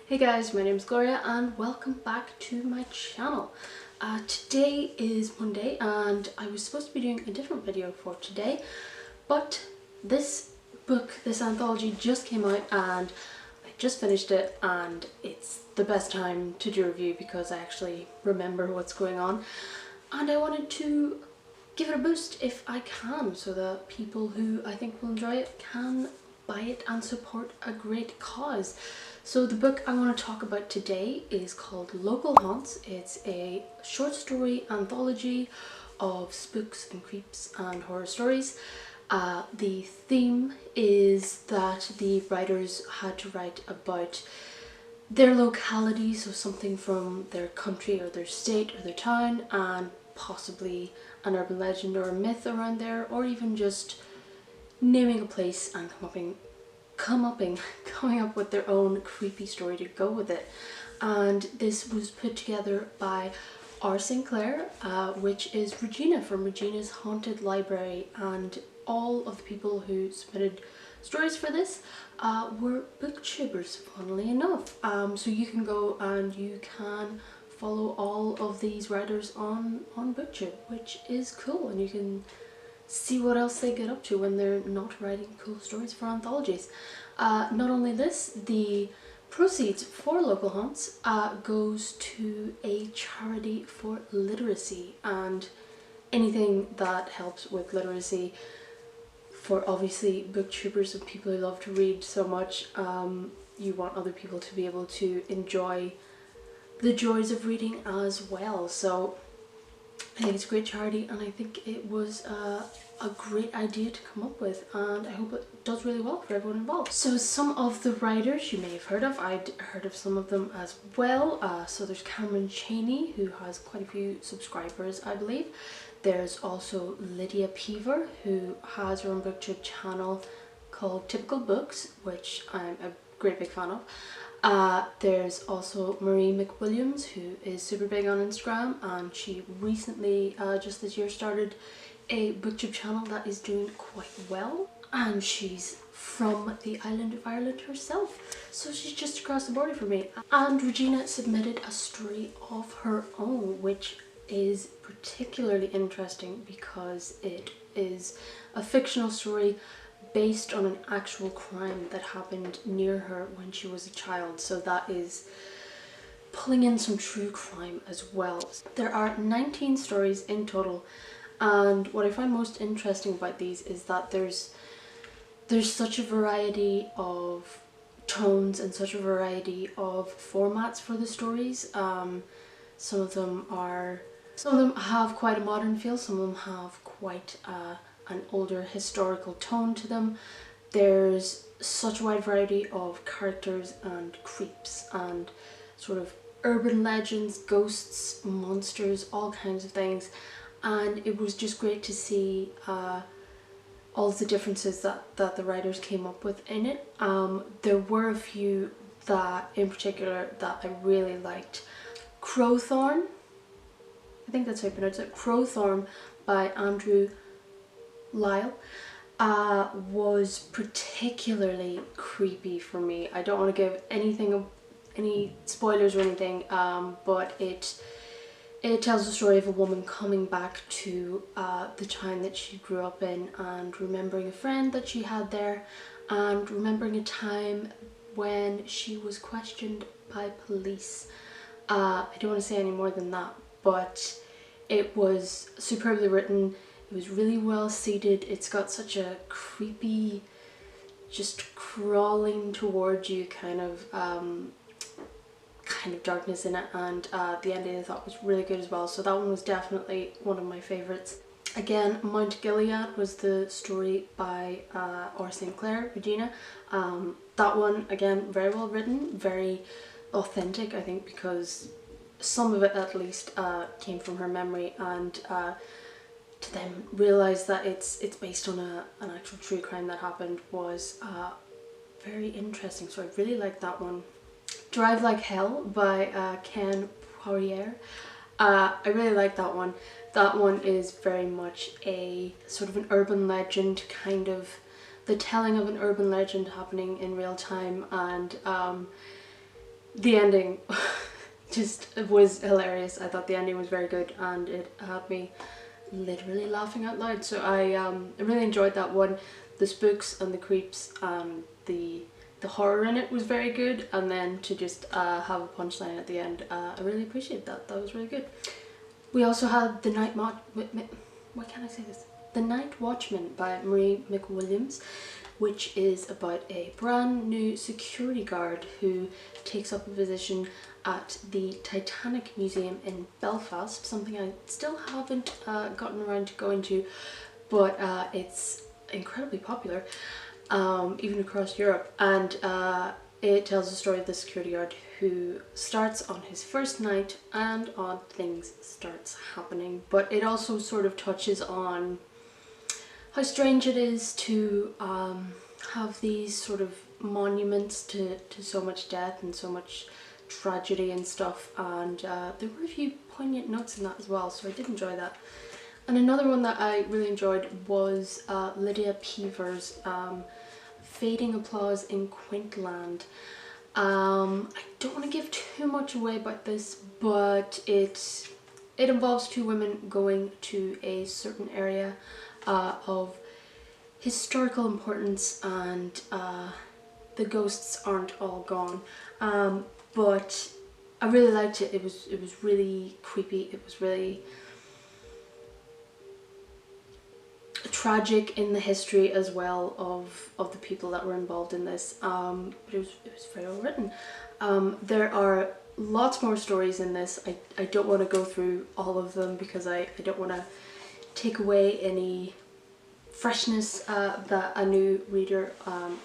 Hey guys, my name is Gloria and welcome back to my channel. Today is Monday and I was supposed to be doing a different video for today, but this anthology just came out and I just finished it, and it's the best time to do a review because I actually remember what's going on, and I wanted to give it a boost if I can so that people who I think will enjoy it can buy it and support a great cause. So the book I want to talk about today is called Local Haunts. It's a short story anthology of spooks and creeps and horror stories. The theme is that the writers had to write about their locality, so something from their country or their state or their town, and possibly an urban legend or a myth around there, or even just naming a place and coming up with their own creepy story to go with it. And this was put together by R. Sinclair, which is Regina from Regina's Haunted Library, and all of the people who submitted stories for this were booktubers, funnily enough. So you can go and you can follow all of these writers on booktube, which is cool, and you can see what else they get up to when they're not writing cool stories for anthologies. Not only this, the proceeds for Local Haunts goes to a charity for literacy, and anything that helps with literacy for obviously booktubers and people who love to read so much. You want other people to be able to enjoy the joys of reading as well. So I think it's a great charity, and I think it was a great idea to come up with, and I hope it does really well for everyone involved. So some of the writers you may have heard of. I'd heard of some of them as well. So there's Cameron Chaney, who has quite a few subscribers, I believe. There's also Lydia Peaver, who has her own booktube channel called Typical Books, which I'm a great big fan of. There's also Marie McWilliams, who is super big on Instagram, and she recently, just this year, started a booktube channel that is doing quite well, and she's from the island of Ireland herself, so she's just across the border from me. And Regina submitted a story of her own, which is particularly interesting because it is a fictional story based on an actual crime that happened near her when she was a child, so that is pulling in some true crime as well. There are 19 stories in total, and what I find most interesting about these is that there's such a variety of tones and such a variety of formats for the stories. Some of them have quite a modern feel, some of them have quite an older historical tone to them. There's such a wide variety of characters and creeps and sort of urban legends, ghosts, monsters, all kinds of things, and it was just great to see all of the differences that the writers came up with in it. There were a few that in particular that I really liked. Crowthorn, I think that's how you pronounce it, Crowthorn by Andrew Lyle, was particularly creepy for me. I don't want to give any spoilers or anything, but it tells the story of a woman coming back to the town that she grew up in, and remembering a friend that she had there, and remembering a time when she was questioned by police. I don't want to say any more than that, but it was superbly written. It was really well seated. It's got such a creepy, just crawling towards you kind of darkness in it, and the ending I thought was really good as well. So that one was definitely one of my favourites. Again, Mount Gilead was the story by R. Sinclair, Regina. That one, again, very well written, very authentic, I think, because some of it at least came from her memory, and to then realise that it's based on an actual true crime that happened was very interesting. So I really liked that one. Drive Like Hell by Ken Poirier. I really like that one. That one is very much a sort of an urban legend, kind of the telling of an urban legend happening in real time, and the ending just was hilarious. I thought the ending was very good and it had me literally laughing out loud. So I really enjoyed that one. The spooks and the creeps and the horror in it was very good, and then to just have a punchline at the end, I really appreciated that. That was really good. We also had The Night Watchman by Marie McWilliams, which is about a brand new security guard who takes up a position at the Titanic Museum in Belfast, something I still haven't gotten around to going to, but it's incredibly popular, even across Europe, and it tells the story of the security guard who starts on his first night and odd things starts happening. But it also sort of touches on how strange it is to have these sort of monuments to so much death and so much tragedy and stuff, and there were a few poignant notes in that as well, so I did enjoy that. And another one that I really enjoyed was Lydia Peever's Fading Applause in Quintland. I don't want to give too much away about this, but it involves two women going to a certain area of historical importance, and the ghosts aren't all gone. But I really liked it. It was really creepy. It was really tragic in the history as well of the people that were involved in this, but it was very well written. There are lots more stories in this. I don't want to go through all of them because I don't want to take away any freshness that a new reader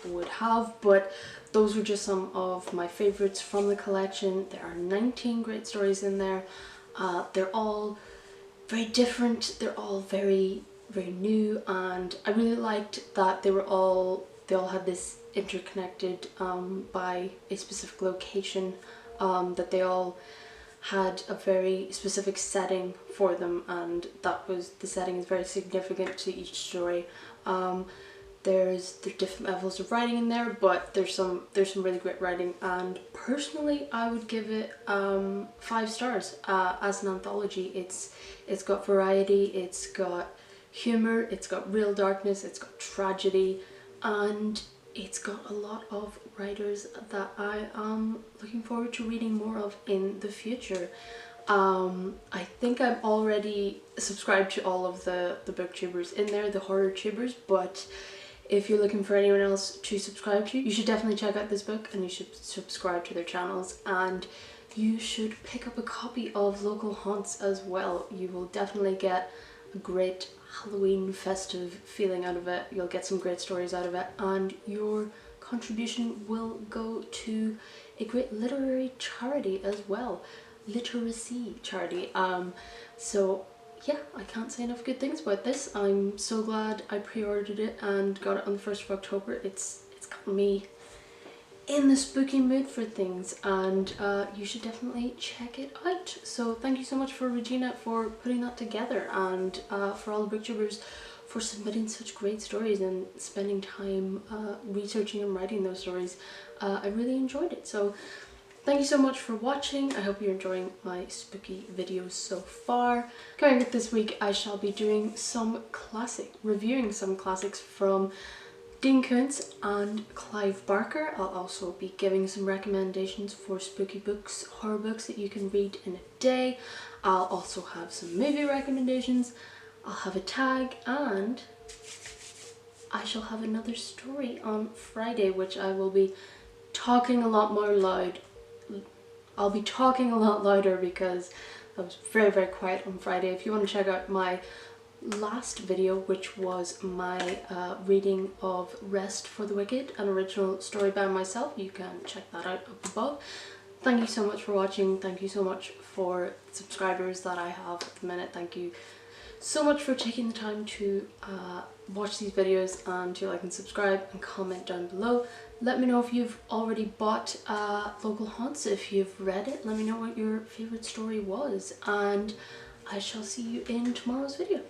would have, but those were just some of my favorites from the collection. There are 19 great stories in there. They're all very different. They're all very new, and I really liked that they all had this interconnected by a specific location, that they all had a very specific setting for them, and the setting is very significant to each story. There's different levels of writing in there, but there's some really great writing, and personally I would give it 5 stars. As an anthology, it's got variety, it's got humor, it's got real darkness, it's got tragedy, and it's got a lot of writers that I am looking forward to reading more of in the future. I think I'm already subscribed to all of the booktubers in there, the horror tubers, but if you're looking for anyone else to subscribe to, you should definitely check out this book, and you should subscribe to their channels, and you should pick up a copy of Local Haunts as well. You will definitely get a great Halloween festive feeling out of it. You'll get some great stories out of it, and your contribution will go to a great literary charity as well, literacy charity. So yeah, I can't say enough good things about this. I'm so glad I pre-ordered it and got it on the 1st of October. It's gotten me in the spooky mood for things, and you should definitely check it out. So thank you so much for Regina for putting that together, and for all the booktubers for submitting such great stories and spending time researching and writing those stories. I really enjoyed it. So thank you so much for watching. I hope you're enjoying my spooky videos so far. Coming up this week, I shall be doing reviewing some classics from Dean Koontz and Clive Barker. I'll also be giving some recommendations for spooky books, horror books that you can read in a day. I'll also have some movie recommendations. I'll have a tag, and I shall have another story on Friday, which I will be talking a lot more loud. I'll be talking a lot louder because I was very quiet on Friday. If you want to check out my last video, which was my reading of Rest for the Wicked, an original story by myself, you can check that out up above. Thank you so much for watching. Thank you so much for subscribers that I have at the minute. Thank you so much for taking the time to watch these videos, and to like and subscribe and comment down below. Let me know if you've already bought Local Haunts. If you've read it, let me know what your favorite story was, and I shall see you in tomorrow's video.